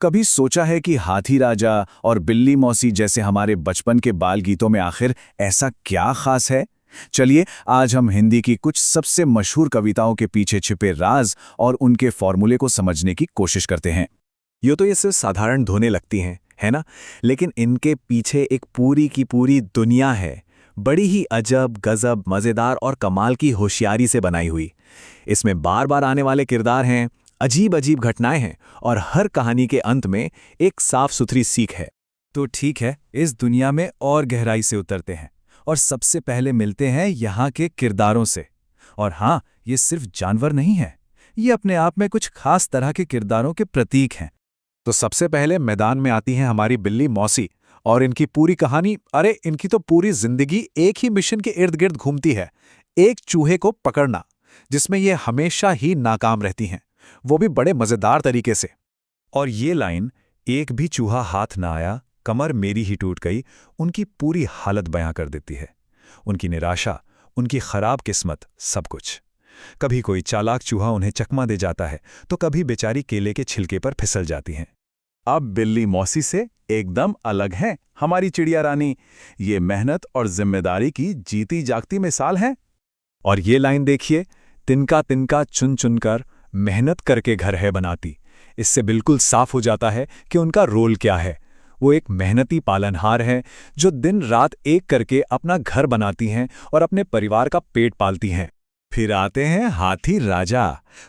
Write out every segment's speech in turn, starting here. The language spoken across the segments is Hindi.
कभी सोचा है कि हाथी राजा और बिल्ली मौसी जैसे हमारे बचपन के बाल गीतों में आखिर ऐसा क्या खास है? चलिए आज हम हिंदी की कुछ सबसे मशहूर कविताओं के पीछे छिपे राज और उनके फॉर्मूले को समझने की कोशिश करते हैं। ये सिर्फ साधारण धुनें लगती हैं, है ना? लेकिन इनके पीछे एक पूरी की पूरी दुनिया है, बड़ी ही अजब गजब मज़ेदार और कमाल की होशियारी से बनाई हुई। इसमें बार बार आने वाले किरदार हैं, अजीब अजीब घटनाएं हैं और हर कहानी के अंत में एक साफ सुथरी सीख है। तो ठीक है, इस दुनिया में और गहराई से उतरते हैं और सबसे पहले मिलते हैं यहाँ के किरदारों से। और हाँ, ये सिर्फ जानवर नहीं है, ये अपने आप में कुछ खास तरह के किरदारों के प्रतीक हैं। तो सबसे पहले मैदान में आती हैं हमारी बिल्ली मौसी और इनकी पूरी कहानी। अरे इनकी तो पूरी जिंदगी एक ही मिशन के इर्द गिर्द घूमती है, एक चूहे को पकड़ना, जिसमें ये हमेशा ही नाकाम रहती हैं, वो भी बड़े मजेदार तरीके से। और ये लाइन, एक भी चूहा हाथ ना आया, कमर मेरी ही टूट गई, उनकी पूरी हालत बयां कर देती है। उनकी निराशा, उनकी खराब किस्मत, सब कुछ। कभी कोई चालाक चूहा उन्हें चकमा दे जाता है तो कभी बेचारी केले के छिलके पर फिसल जाती हैं। अब बिल्ली मौसी से एकदम अलग है हमारी चिड़िया रानी। ये मेहनत और जिम्मेदारी की जीती जागती मिसाल है। और ये लाइन देखिए, तिनका तिनका चुन चुनकर मेहनत करके घर है बनाती। इससे बिल्कुल साफ हो जाता है कि उनका रोल क्या है। वो एक मेहनती पालनहार हैं जो दिन रात एक करके अपना घर बनाती हैं और अपने परिवार का पेट पालती हैं। फिर आते हैं हाथी राजा।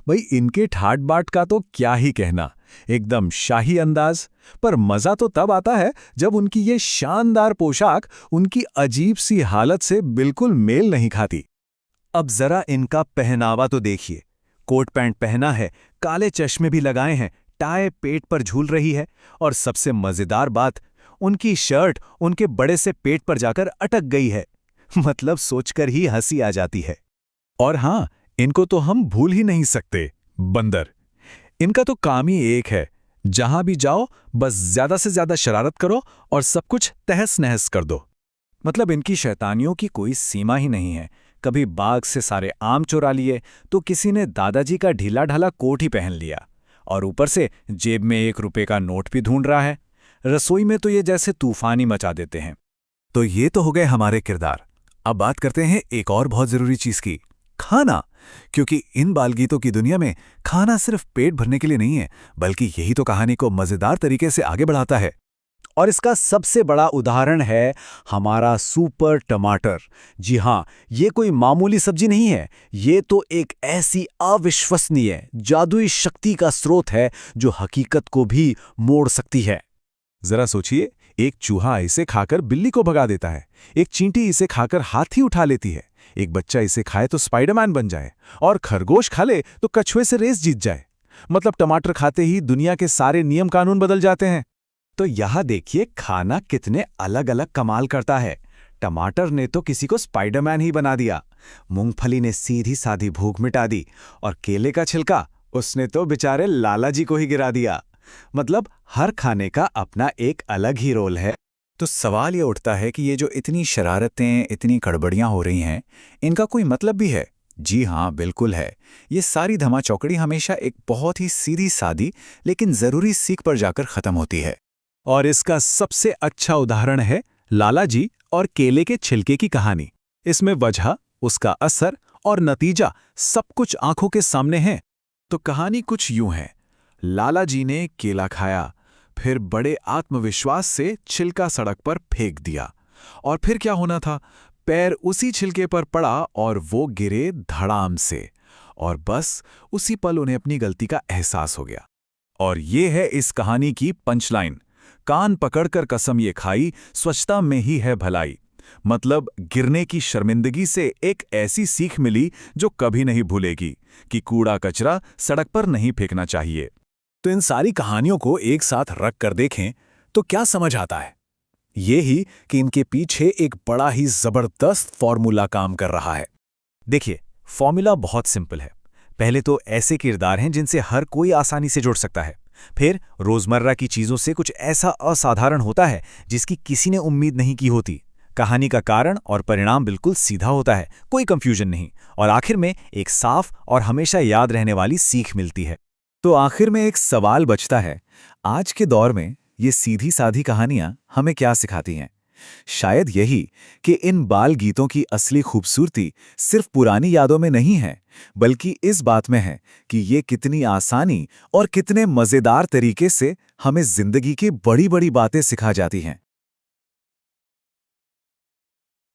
भाई इनके ठाट बाट का तो क्या ही कहना, एकदम शाही अंदाज। पर मजा तो तब आता है जब उनकी ये शानदार पोशाक उनकी अजीब सी हालत से बिल्कुल मेल नहीं खाती। अब जरा इनका पहनावा तो देखिए, कोट पैंट पहना है, काले चश्मे भी लगाए हैं, टाई पेट पर झूल रही है और सबसे मजेदार बात, उनकी शर्ट उनके बड़े से पेट पर जाकर अटक गई है। मतलब सोचकर ही हंसी आ जाती है। और हाँ, इनको तो हम भूल ही नहीं सकते, बंदर। इनका तो काम ही एक है, जहां भी जाओ बस ज्यादा से ज्यादा शरारत करो और सब कुछ तहस नहस कर दो। मतलब इनकी शैतानियों की कोई सीमा ही नहीं है। कभी बाग से सारे आम चुरा लिए तो किसी ने दादाजी का ढीला ढाला कोट ही पहन लिया, और ऊपर से जेब में 1 रुपए का नोट भी ढूंढ रहा है। रसोई में तो ये जैसे तूफान ही मचा देते हैं। तो ये तो हो गए हमारे किरदार। अब बात करते हैं एक और बहुत जरूरी चीज की, खाना। क्योंकि इन बालगीतों की दुनिया में खाना सिर्फ पेट भरने के लिए नहीं है, बल्कि यही तो कहानी को मजेदार तरीके से आगे बढ़ाता है। और इसका सबसे बड़ा उदाहरण है हमारा सुपर टमाटर। जी हां, ये कोई मामूली सब्जी नहीं है, ये तो एक ऐसी अविश्वसनीय जादुई शक्ति का स्रोत है जो हकीकत को भी मोड़ सकती है। जरा सोचिए, एक चूहा इसे खाकर बिल्ली को भगा देता है, एक चींटी इसे खाकर हाथी उठा लेती है, एक बच्चा इसे खाए तो स्पाइडरमैन बन जाए, और खरगोश खा ले तो कछुए से रेस जीत जाए। मतलब टमाटर खाते ही दुनिया के सारे नियम कानून बदल जाते हैं। तो यहां देखिए खाना कितने अलग अलग कमाल करता है। टमाटर ने तो किसी को स्पाइडरमैन ही बना दिया, मूंगफली ने सीधी साधी भूख मिटा दी, और केले का छिलका, उसने तो बेचारे लाला जी को ही गिरा दिया। मतलब हर खाने का अपना एक अलग ही रोल है। तो सवाल ये उठता है कि ये जो इतनी शरारतें, इतनी गड़बड़ियां हो रही हैं, इनका कोई मतलब भी है? जी हाँ, बिल्कुल है। ये सारी धमाचौकड़ी हमेशा एक बहुत ही सीधी सादी लेकिन जरूरी सीख पर जाकर खत्म होती है। और इसका सबसे अच्छा उदाहरण है लाला जी और केले के छिलके की कहानी। इसमें वजह, उसका असर और नतीजा सब कुछ आंखों के सामने है। तो कहानी कुछ यूं है, लाला जी ने केला खाया, फिर बड़े आत्मविश्वास से छिलका सड़क पर फेंक दिया, और फिर क्या होना था, पैर उसी छिलके पर पड़ा और वो गिरे धड़ाम से, और बस उसी पल उन्हें अपनी गलती का एहसास हो गया। और ये है इस कहानी की पंचलाइन, कान पकड़कर कसम ये खाई, स्वच्छता में ही है भलाई। मतलब गिरने की शर्मिंदगी से एक ऐसी सीख मिली जो कभी नहीं भूलेगी कि कूड़ा कचरा सड़क पर नहीं फेंकना चाहिए। तो इन सारी कहानियों को एक साथ रख कर देखें तो क्या समझ आता है? ये ही कि इनके पीछे एक बड़ा ही जबरदस्त फॉर्मूला काम कर रहा है। देखिए, फॉर्मूला बहुत सिंपल है। पहले तो ऐसे किरदार हैं जिनसे हर कोई आसानी से जुड़ सकता है। फिर रोजमर्रा की चीजों से कुछ ऐसा असाधारण होता है जिसकी किसी ने उम्मीद नहीं की होती। कहानी का कारण और परिणाम बिल्कुल सीधा होता है, कोई कंफ्यूजन नहीं। और आखिर में एक साफ और हमेशा याद रहने वाली सीख मिलती है। तो आखिर में एक सवाल बचता है, आज के दौर में ये सीधी साधी कहानियां हमें क्या सिखाती हैं? शायद यही कि इन बाल गीतों की असली खूबसूरती सिर्फ पुरानी यादों में नहीं है, बल्कि इस बात में है कि ये कितनी आसानी और कितने मजेदार तरीके से हमें जिंदगी की बड़ी बड़ी बातें सिखा जाती हैं।